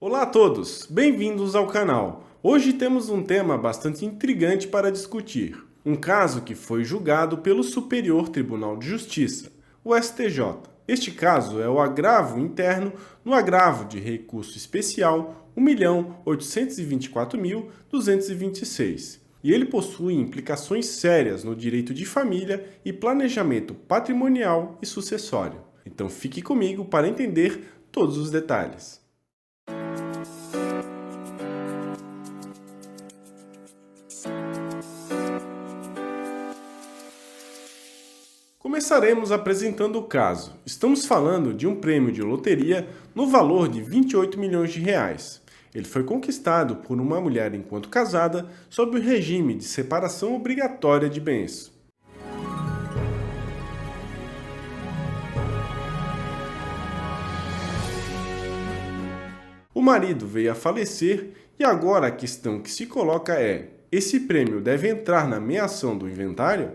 Olá a todos, bem-vindos ao canal. Hoje temos um tema bastante intrigante para discutir. Um caso que foi julgado pelo Superior Tribunal de Justiça, o STJ. Este caso é o agravo interno no agravo de recurso especial 1.824.226. E ele possui implicações sérias no direito de família e planejamento patrimonial e sucessório. Então fique comigo para entender todos os detalhes. Começaremos apresentando o caso. Estamos falando de um prêmio de loteria no valor de 28 milhões de reais. Ele foi conquistado por uma mulher enquanto casada sob o regime de separação obrigatória de bens. O marido veio a falecer e agora a questão que se coloca é: esse prêmio deve entrar na meação do inventário?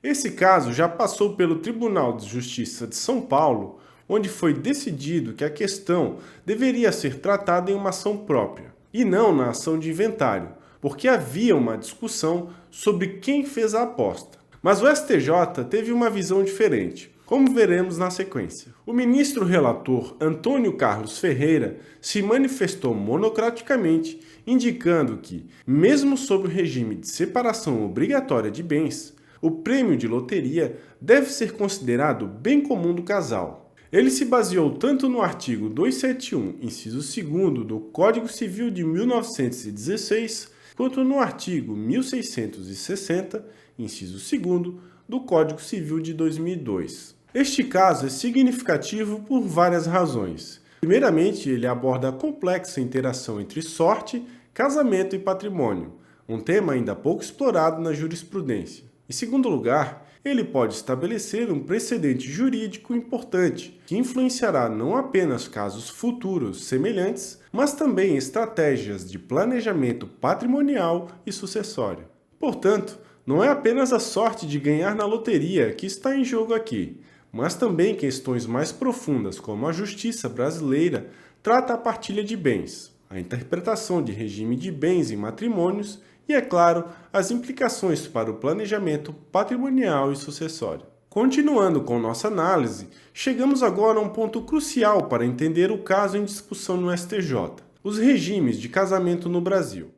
Esse caso já passou pelo Tribunal de Justiça de São Paulo, onde foi decidido que a questão deveria ser tratada em uma ação própria, e não na ação de inventário, porque havia uma discussão sobre quem fez a aposta. Mas o STJ teve uma visão diferente, como veremos na sequência. O ministro relator Antônio Carlos Ferreira se manifestou monocraticamente, indicando que, mesmo sob o regime de separação obrigatória de bens, o prêmio de loteria deve ser considerado bem comum do casal. Ele se baseou tanto no artigo 271, inciso 2º do Código Civil de 1916, quanto no artigo 1660, inciso 2º do Código Civil de 2002. Este caso é significativo por várias razões. Primeiramente, ele aborda a complexa interação entre sorte, casamento e patrimônio, um tema ainda pouco explorado na jurisprudência. Em segundo lugar, ele pode estabelecer um precedente jurídico importante, que influenciará não apenas casos futuros semelhantes, mas também estratégias de planejamento patrimonial e sucessório. Portanto, não é apenas a sorte de ganhar na loteria que está em jogo aqui, mas também questões mais profundas como a justiça brasileira trata a partilha de bens, a interpretação de regime de bens em matrimônios e, é claro, as implicações para o planejamento patrimonial e sucessório. Continuando com nossa análise, chegamos agora a um ponto crucial para entender o caso em discussão no STJ: os regimes de casamento no Brasil.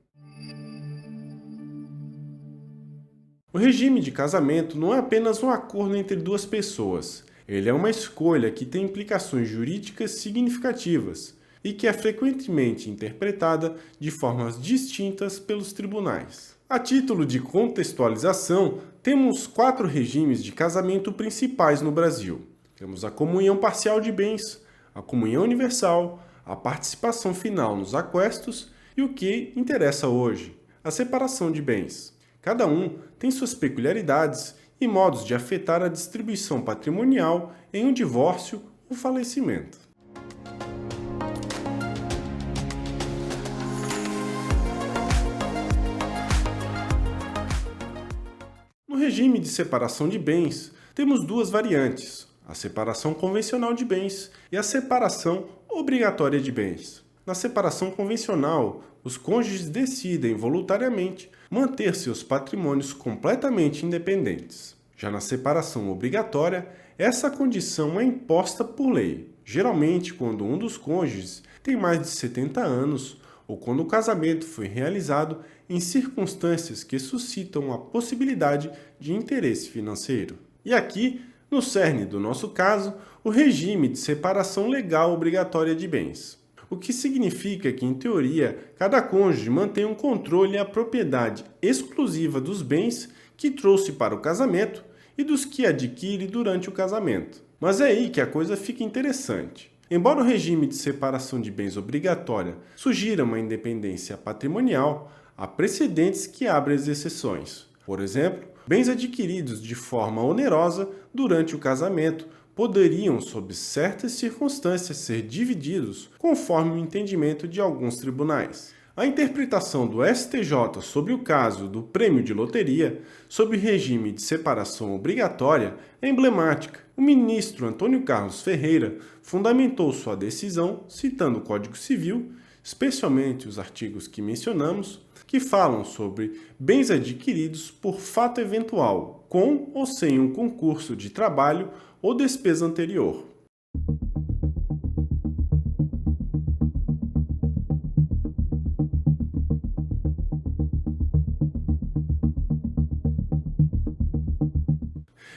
O regime de casamento não é apenas um acordo entre duas pessoas. Ele é uma escolha que tem implicações jurídicas significativas e que é frequentemente interpretada de formas distintas pelos tribunais. A título de contextualização, temos 4 regimes de casamento principais no Brasil. Temos a comunhão parcial de bens, a comunhão universal, a participação final nos aquestos e o que interessa hoje, a separação de bens. Cada um tem suas peculiaridades e modos de afetar a distribuição patrimonial em um divórcio ou falecimento. No regime de separação de bens, temos 2 variantes: a separação convencional de bens e a separação obrigatória de bens. Na separação convencional, os cônjuges decidem voluntariamente manter seus patrimônios completamente independentes. Já na separação obrigatória, essa condição é imposta por lei, geralmente quando um dos cônjuges tem mais de 70 anos ou quando o casamento foi realizado em circunstâncias que suscitam a possibilidade de interesse financeiro. E aqui, no cerne do nosso caso, o regime de separação legal obrigatória de bens. O que significa que, em teoria, cada cônjuge mantém um controle e a propriedade exclusiva dos bens que trouxe para o casamento e dos que adquire durante o casamento. Mas é aí que a coisa fica interessante. Embora o regime de separação de bens obrigatória sugira uma independência patrimonial, há precedentes que abrem as exceções. Por exemplo, bens adquiridos de forma onerosa durante o casamento poderiam, sob certas circunstâncias, ser divididos conforme o entendimento de alguns tribunais. A interpretação do STJ sobre o caso do prêmio de loteria, sob regime de separação obrigatória, é emblemática. O ministro Antônio Carlos Ferreira fundamentou sua decisão citando o Código Civil, especialmente os artigos que mencionamos, que falam sobre bens adquiridos por fato eventual, com ou sem um concurso de trabalho ou despesa anterior.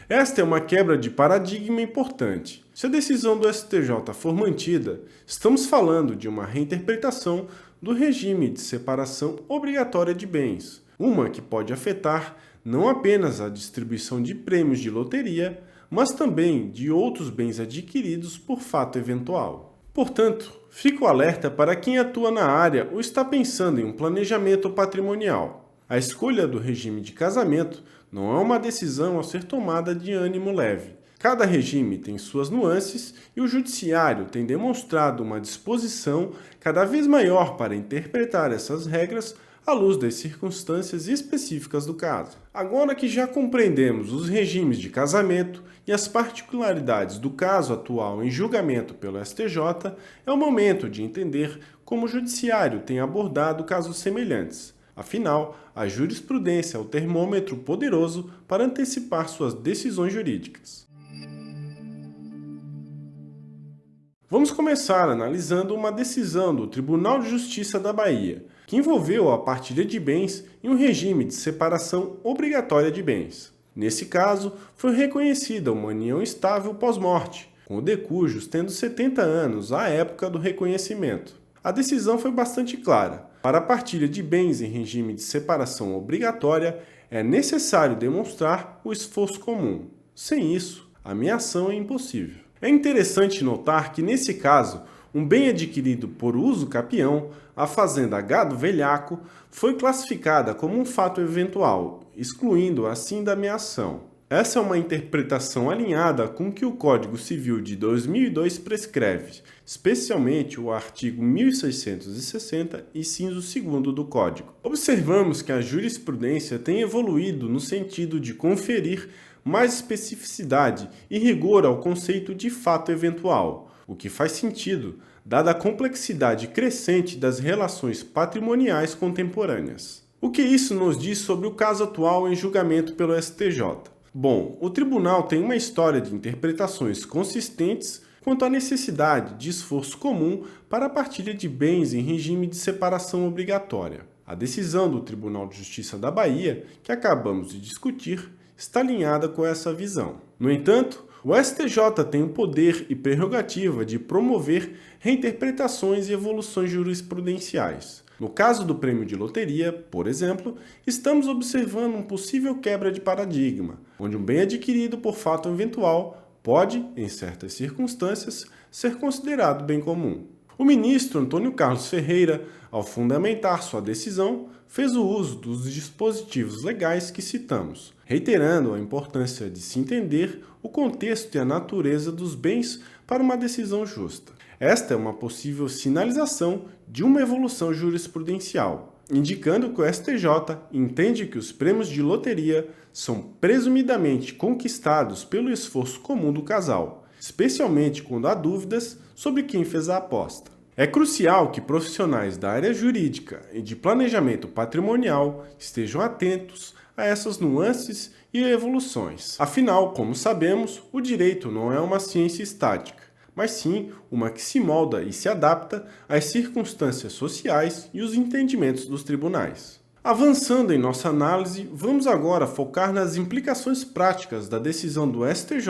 Esta é uma quebra de paradigma importante. Se a decisão do STJ for mantida, estamos falando de uma reinterpretação do regime de separação obrigatória de bens, uma que pode afetar não apenas a distribuição de prêmios de loteria, mas também de outros bens adquiridos por fato eventual. Portanto, fico alerta para quem atua na área ou está pensando em um planejamento patrimonial. A escolha do regime de casamento não é uma decisão a ser tomada de ânimo leve. Cada regime tem suas nuances e o judiciário tem demonstrado uma disposição cada vez maior para interpretar essas regras à luz das circunstâncias específicas do caso. Agora que já compreendemos os regimes de casamento e as particularidades do caso atual em julgamento pelo STJ, é o momento de entender como o judiciário tem abordado casos semelhantes. Afinal, a jurisprudência é o termômetro poderoso para antecipar suas decisões jurídicas. Vamos começar analisando uma decisão do Tribunal de Justiça da Bahia, que envolveu a partilha de bens em um regime de separação obrigatória de bens. Nesse caso, foi reconhecida uma união estável pós-morte, com o de cujos tendo 70 anos à época do reconhecimento. A decisão foi bastante clara. Para a partilha de bens em regime de separação obrigatória, é necessário demonstrar o esforço comum. Sem isso, a meação é impossível. É interessante notar que, nesse caso, um bem adquirido por uso capião, a fazenda Gado Velhaco, foi classificada como um fato eventual, excluindo assim da meação. Essa é uma interpretação alinhada com o que o Código Civil de 2002 prescreve, especialmente o artigo 1660, inciso 2º do Código. Observamos que a jurisprudência tem evoluído no sentido de conferir mais especificidade e rigor ao conceito de fato eventual, o que faz sentido, dada a complexidade crescente das relações patrimoniais contemporâneas. O que isso nos diz sobre o caso atual em julgamento pelo STJ? Bom, o tribunal tem uma história de interpretações consistentes quanto à necessidade de esforço comum para a partilha de bens em regime de separação obrigatória. A decisão do Tribunal de Justiça da Bahia, que acabamos de discutir, está alinhada com essa visão. No entanto, o STJ tem o poder e prerrogativa de promover reinterpretações e evoluções jurisprudenciais. No caso do prêmio de loteria, por exemplo, estamos observando uma possível quebra de paradigma, onde um bem adquirido por fato eventual pode, em certas circunstâncias, ser considerado bem comum. O ministro Antônio Carlos Ferreira, ao fundamentar sua decisão, fez o uso dos dispositivos legais que citamos, reiterando a importância de se entender o contexto e a natureza dos bens para uma decisão justa. Esta é uma possível sinalização de uma evolução jurisprudencial, indicando que o STJ entende que os prêmios de loteria são presumidamente conquistados pelo esforço comum do casal, especialmente quando há dúvidas sobre quem fez a aposta. É crucial que profissionais da área jurídica e de planejamento patrimonial estejam atentos a essas nuances e evoluções. Afinal, como sabemos, o direito não é uma ciência estática, mas sim uma que se molda e se adapta às circunstâncias sociais e os entendimentos dos tribunais. Avançando em nossa análise, vamos agora focar nas implicações práticas da decisão do STJ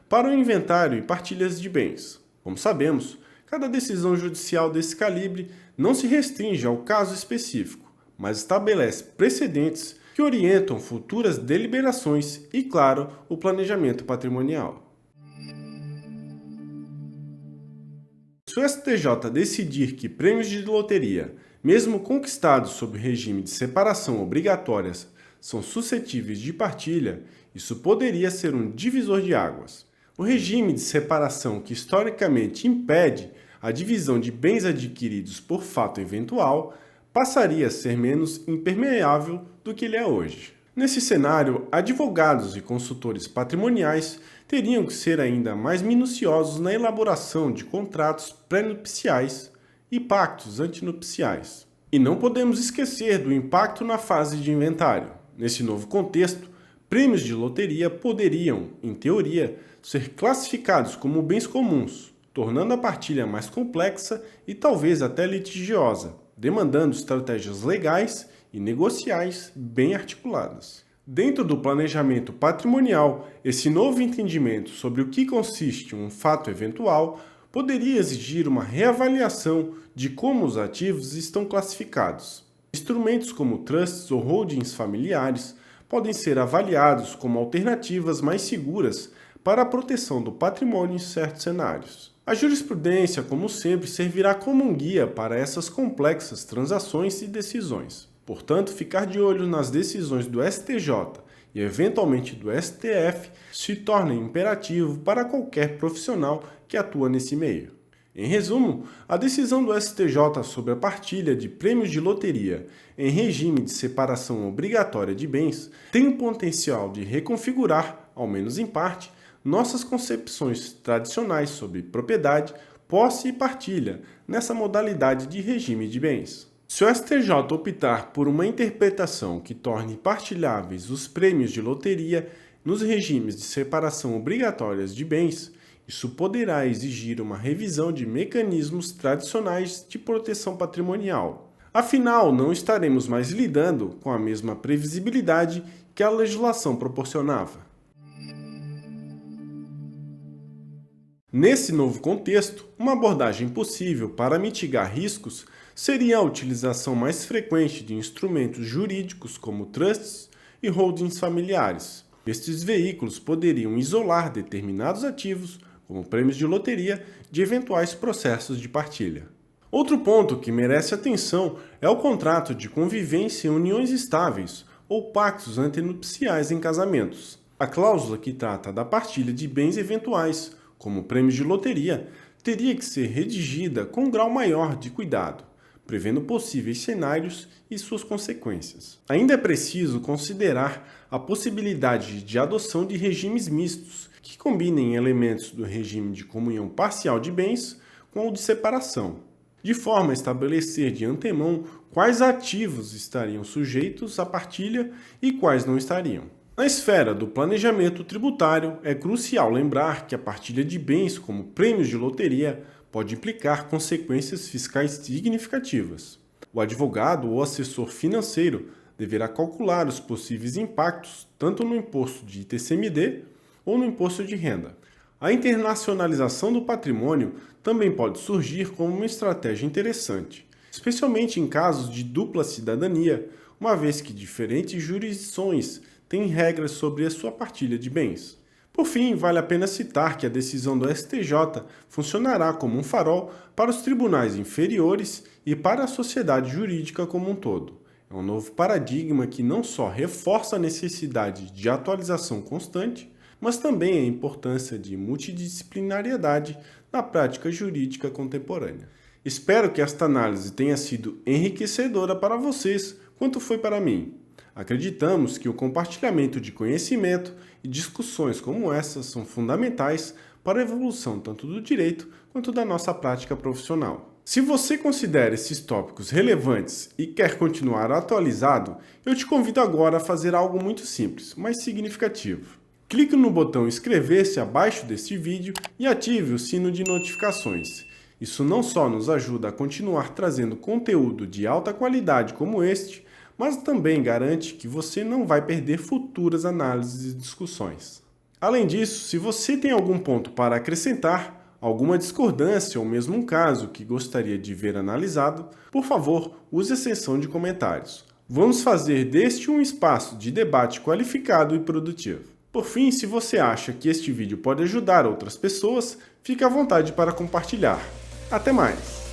para o inventário e partilhas de bens. Como sabemos, cada decisão judicial desse calibre não se restringe ao caso específico, mas estabelece precedentes que orientam futuras deliberações e, claro, o planejamento patrimonial. Se o STJ decidir que prêmios de loteria, mesmo conquistados sob regime de separação obrigatórias, são suscetíveis de partilha, isso poderia ser um divisor de águas. O regime de separação que historicamente impede a divisão de bens adquiridos por fato eventual passaria a ser menos impermeável do que ele é hoje. Nesse cenário, advogados e consultores patrimoniais teriam que ser ainda mais minuciosos na elaboração de contratos pré-nupciais e pactos antinupciais. E não podemos esquecer do impacto na fase de inventário. Nesse novo contexto, prêmios de loteria poderiam, em teoria, ser classificados como bens comuns, tornando a partilha mais complexa e talvez até litigiosa, demandando estratégias legais e negociais bem articuladas. Dentro do planejamento patrimonial, esse novo entendimento sobre o que consiste um fato eventual poderia exigir uma reavaliação de como os ativos estão classificados. Instrumentos como trusts ou holdings familiares podem ser avaliados como alternativas mais seguras para a proteção do patrimônio em certos cenários. A jurisprudência, como sempre, servirá como um guia para essas complexas transações e decisões. Portanto, ficar de olho nas decisões do STJ e eventualmente do STF se torna imperativo para qualquer profissional que atua nesse meio. Em resumo, a decisão do STJ sobre a partilha de prêmios de loteria em regime de separação obrigatória de bens tem o potencial de reconfigurar, ao menos em parte, nossas concepções tradicionais sobre propriedade, posse e partilha nessa modalidade de regime de bens. Se o STJ optar por uma interpretação que torne partilháveis os prêmios de loteria nos regimes de separação obrigatórias de bens, isso poderá exigir uma revisão de mecanismos tradicionais de proteção patrimonial. Afinal, não estaremos mais lidando com a mesma previsibilidade que a legislação proporcionava. Nesse novo contexto, uma abordagem possível para mitigar riscos seria a utilização mais frequente de instrumentos jurídicos como trusts e holdings familiares. Estes veículos poderiam isolar determinados ativos, como prêmios de loteria, de eventuais processos de partilha. Outro ponto que merece atenção é o contrato de convivência em uniões estáveis ou pactos antenupciais em casamentos. A cláusula que trata da partilha de bens eventuais, como prêmios de loteria, teria que ser redigida com um grau maior de cuidado, prevendo possíveis cenários e suas consequências. Ainda é preciso considerar a possibilidade de adoção de regimes mistos, que combinem elementos do regime de comunhão parcial de bens com o de separação, de forma a estabelecer de antemão quais ativos estariam sujeitos à partilha e quais não estariam. Na esfera do planejamento tributário, é crucial lembrar que a partilha de bens como prêmios de loteria pode implicar consequências fiscais significativas. O advogado ou assessor financeiro deverá calcular os possíveis impactos tanto no imposto de ITCMD ou no imposto de renda. A internacionalização do patrimônio também pode surgir como uma estratégia interessante, especialmente em casos de dupla cidadania, uma vez que diferentes jurisdições têm regras sobre a sua partilha de bens. Por fim, vale a pena citar que a decisão do STJ funcionará como um farol para os tribunais inferiores e para a sociedade jurídica como um todo. É um novo paradigma que não só reforça a necessidade de atualização constante, mas também a importância de multidisciplinariedade na prática jurídica contemporânea. Espero que esta análise tenha sido enriquecedora para vocês, quanto foi para mim. Acreditamos que o compartilhamento de conhecimento e discussões como essas são fundamentais para a evolução tanto do direito quanto da nossa prática profissional. Se você considera esses tópicos relevantes e quer continuar atualizado, eu te convido agora a fazer algo muito simples, mas significativo. Clique no botão inscrever-se abaixo deste vídeo e ative o sino de notificações. Isso não só nos ajuda a continuar trazendo conteúdo de alta qualidade como este, mas também garante que você não vai perder futuras análises e discussões. Além disso, se você tem algum ponto para acrescentar, alguma discordância ou mesmo um caso que gostaria de ver analisado, por favor, use a seção de comentários. Vamos fazer deste um espaço de debate qualificado e produtivo. Por fim, se você acha que este vídeo pode ajudar outras pessoas, fique à vontade para compartilhar. Até mais!